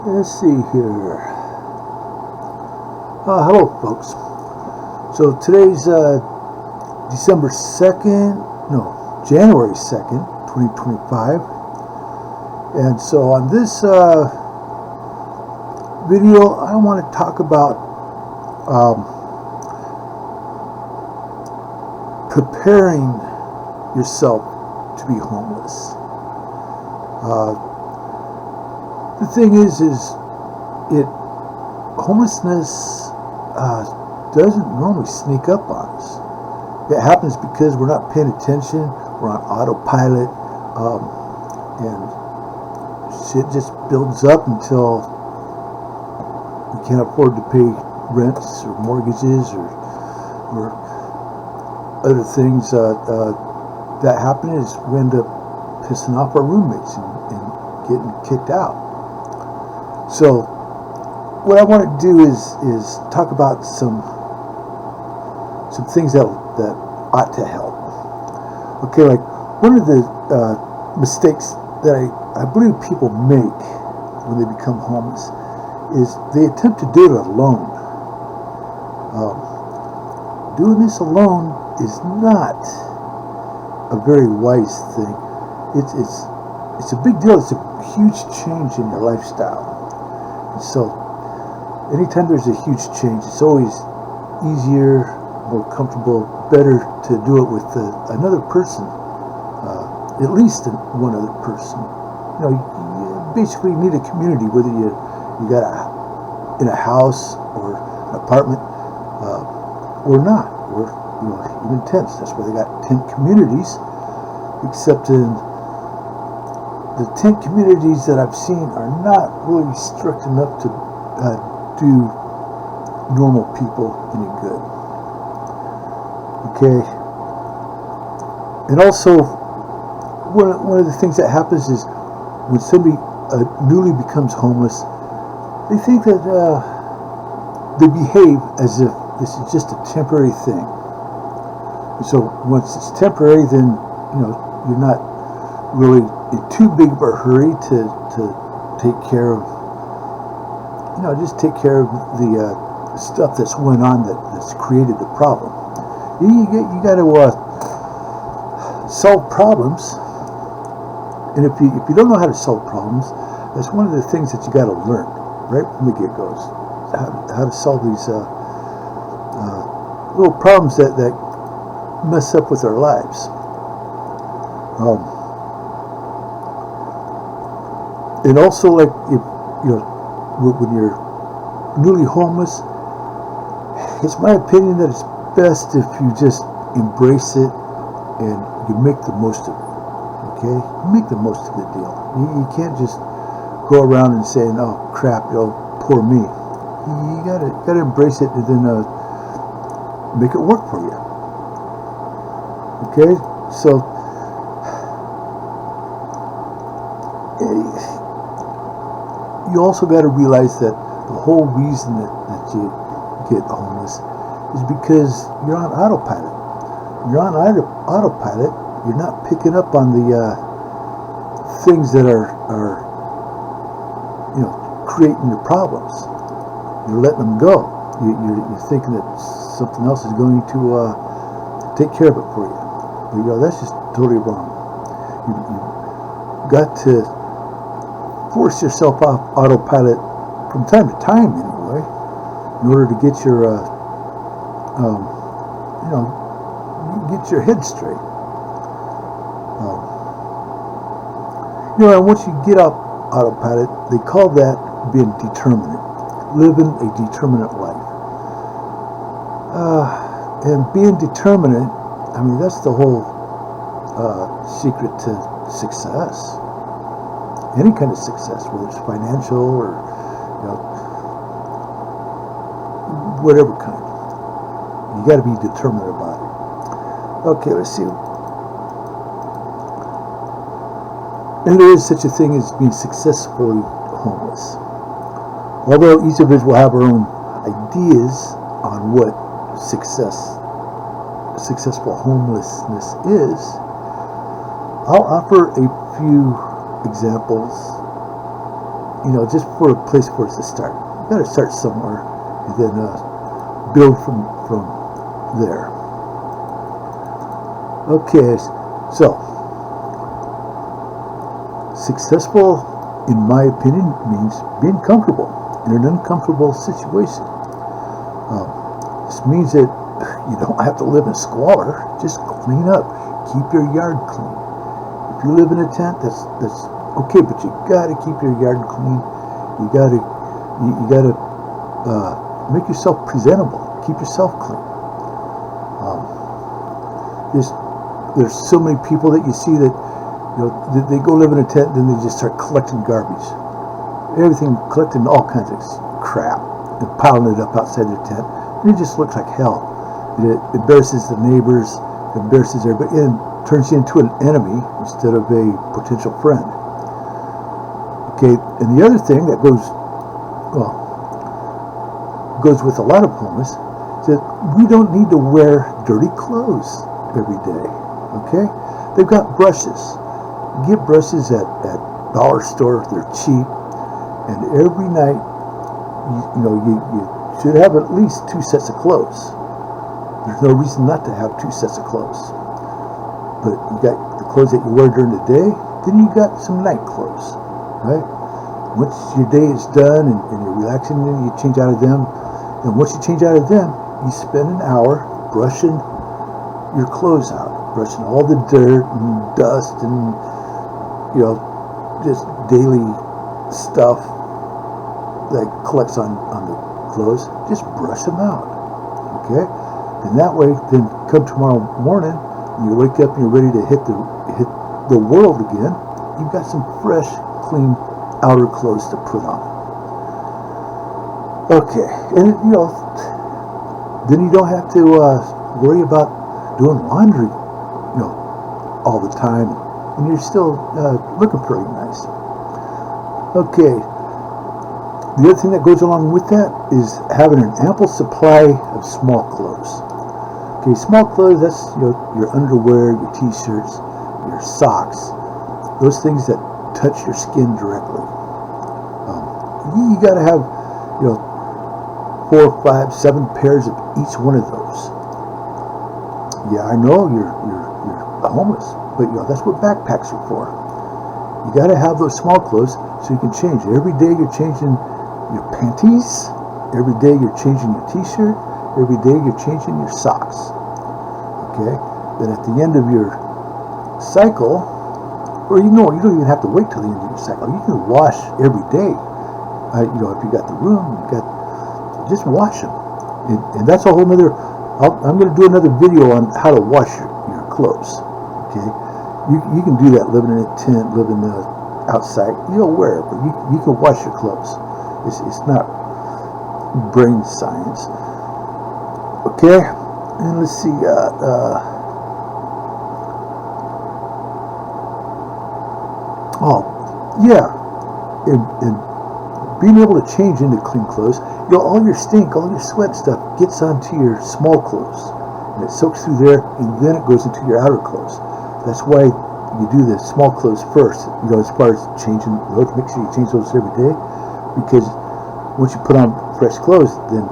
Let's see here. Hello, folks. So today's December 2nd, no, January 2nd, 2025. And so on this video, I want to talk about preparing yourself to be homeless. The thing is homelessness doesn't normally sneak up on us. It happens because we're not paying attention. We're on autopilot, and shit just builds up until we can't afford to pay rents or mortgages or other things that happen. Is we end up pissing off our roommates and getting kicked out. So what I want to do is talk about some things that ought to help. Okay, like one of the mistakes that I believe people make when they become homeless is they attempt to do it alone. Doing this alone is not a very wise thing. It's a big deal. It's a huge change in your lifestyle. And so anytime there's a huge change, it's always easier, more comfortable, better to do it with another person, at least one other person. You basically need a community, whether you got in a house or an apartment or not, or even tents. That's why they got tent communities. Except in the tent communities that I've seen are not really strict enough to do normal people any good. Okay. And also, one of the things that happens is when somebody newly becomes homeless, they think that they behave as if this is just a temporary thing. And so once it's temporary, then you're not really in too big of a hurry to take care of, just take care of the stuff that's went on that's created the problem. You got to solve problems, and if you don't know how to solve problems, that's one of the things that you got to learn right from the get-go. How to solve these little problems that mess up with our lives. And also, like, if when you're newly homeless, it's my opinion that it's best if you just embrace it and you make the most of it. Okay, make the most of the deal. You can't just go around and saying, "Oh crap, poor me." You gotta embrace it and then make it work for you. Okay, so you also got to realize that the whole reason that you get homeless is because you're on autopilot. When you're on autopilot, you're not picking up on the things that are creating your problems. You're letting them go. You're thinking that something else is going to take care of it for you. But that's just totally wrong. You got to force yourself off autopilot from time to time, anyway, in order to get your get your head straight. And once you get off autopilot, they call that being determinate, living a determinate life. And being determinate, that's the whole secret to success. Any kind of success, whether it's financial or whatever kind. You got to be determined about it. Okay, let's see. And there is such a thing as being successfully homeless. Although each of us will have our own ideas on what successful homelessness is, I'll offer a few examples just for a place for us to start. You got to start somewhere and then build from there. Okay, so successful, in my opinion, means being comfortable in an uncomfortable situation. This means that you don't have to live in squalor. Just clean up. Keep your yard clean. If you live in a tent, that's okay, but you gotta keep your yard clean. You gotta make yourself presentable. Keep yourself clean. There's so many people that you see that they go live in a tent, then they just start collecting garbage, everything, collecting all kinds of crap and piling it up outside their tent. And it just looks like hell. It embarrasses the neighbors, it embarrasses everybody, and turns you into an enemy instead of a potential friend. Okay, and the other thing that goes with a lot of homeless is that we don't need to wear dirty clothes every day. Okay, they've got brushes. You get brushes at dollar store. They're cheap, and every night, you should have at least 2 sets of clothes. There's no reason not to have 2 sets of clothes. But you got the clothes that you wear during the day, then you got some night clothes, right? Once your day is done and you're relaxing, then you change out of them. And once you change out of them, you spend an hour brushing your clothes out, brushing all the dirt and dust and just daily stuff that collects on the clothes. Just brush them out, okay? And that way, then come tomorrow morning, when you wake up and you're ready to hit the world again, you've got some fresh, clean outer clothes to put on. Okay, and then you don't have to worry about doing laundry, all the time, and you're still looking pretty nice. Okay, the other thing that goes along with that is having an ample supply of small clothes. Okay, small clothes, that's your underwear, your t-shirts, your socks, those things that touch your skin directly. You got to have 4, 5, 7 pairs of each one of those. Yeah, I know you're homeless, but that's what backpacks are for. You got to have those small clothes so you can change. Every day you're changing your panties. Every day you're changing your t-shirt. Every day you're changing your socks. Okay? Then at the end of your cycle, or you don't even have to wait till the end of your cycle. You can wash every day. If you got the room, just wash them. And that's a whole nother. I'm going to do another video on how to wash your clothes. Okay? You can do that living in a tent, living outside, wherever. You can wash your clothes. It's not brain science. Okay, and let's see. And being able to change into clean clothes, all your stink, all your sweat stuff gets onto your small clothes, and it soaks through there, and then it goes into your outer clothes. That's why you do the small clothes first. As far as changing those, make sure you change those every day, because once you put on fresh clothes, then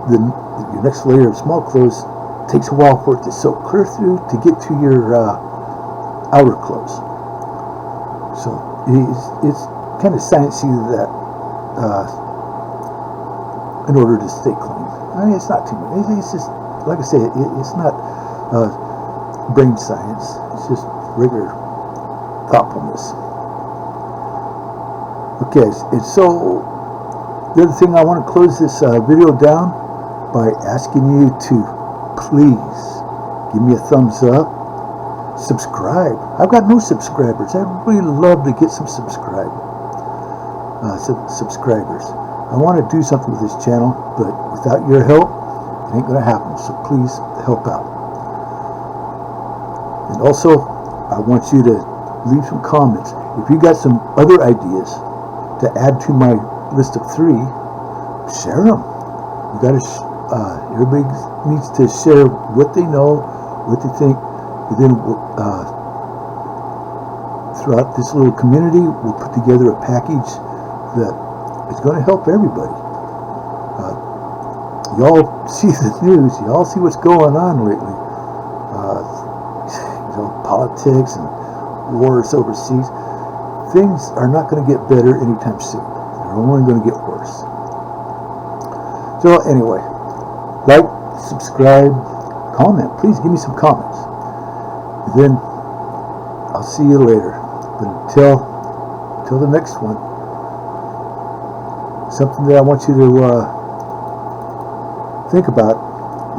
your next layer of small clothes takes a while for it to soak clear through to get to your outer clothes. So it's kind of sciencey that in order to stay clean. I mean, it's not too much. It's just, like I say, it's not brain science. It's just regular thoughtfulness. Okay, and so the other thing, I want to close this video down by asking you to please give me a thumbs up, subscribe. I've got no subscribers. I'd really love to get some subscribers. I want to do something with this channel, but without your help, it ain't going to happen. So please help out. And also, I want you to leave some comments. If you got some other ideas to add to my list of 3, share them. You got to. Everybody needs to share what they know, what they think, and then throughout this little community, we'll put together a package that is going to help everybody. Y'all see the news. Y'all see what's going on lately. Politics and wars overseas. Things are not going to get better anytime soon. They're only going to get worse. So anyway, like, subscribe, comment. Please give me some comments. Then I'll see you later. But until the next one, something that I want you to think about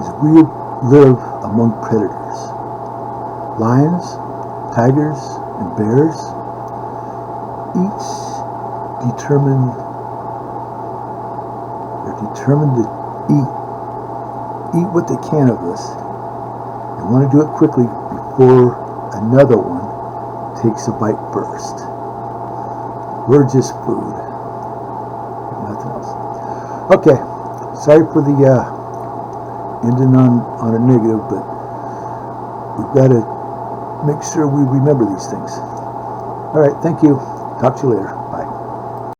is we live among predators. Lions, tigers, and bears, each determined to eat what they can of us, and want to do it quickly before another one takes a bite first. We're just food, nothing else. Okay, sorry for the ending on a negative, but we've got to make sure we remember these things. All right, thank you. Talk to you later.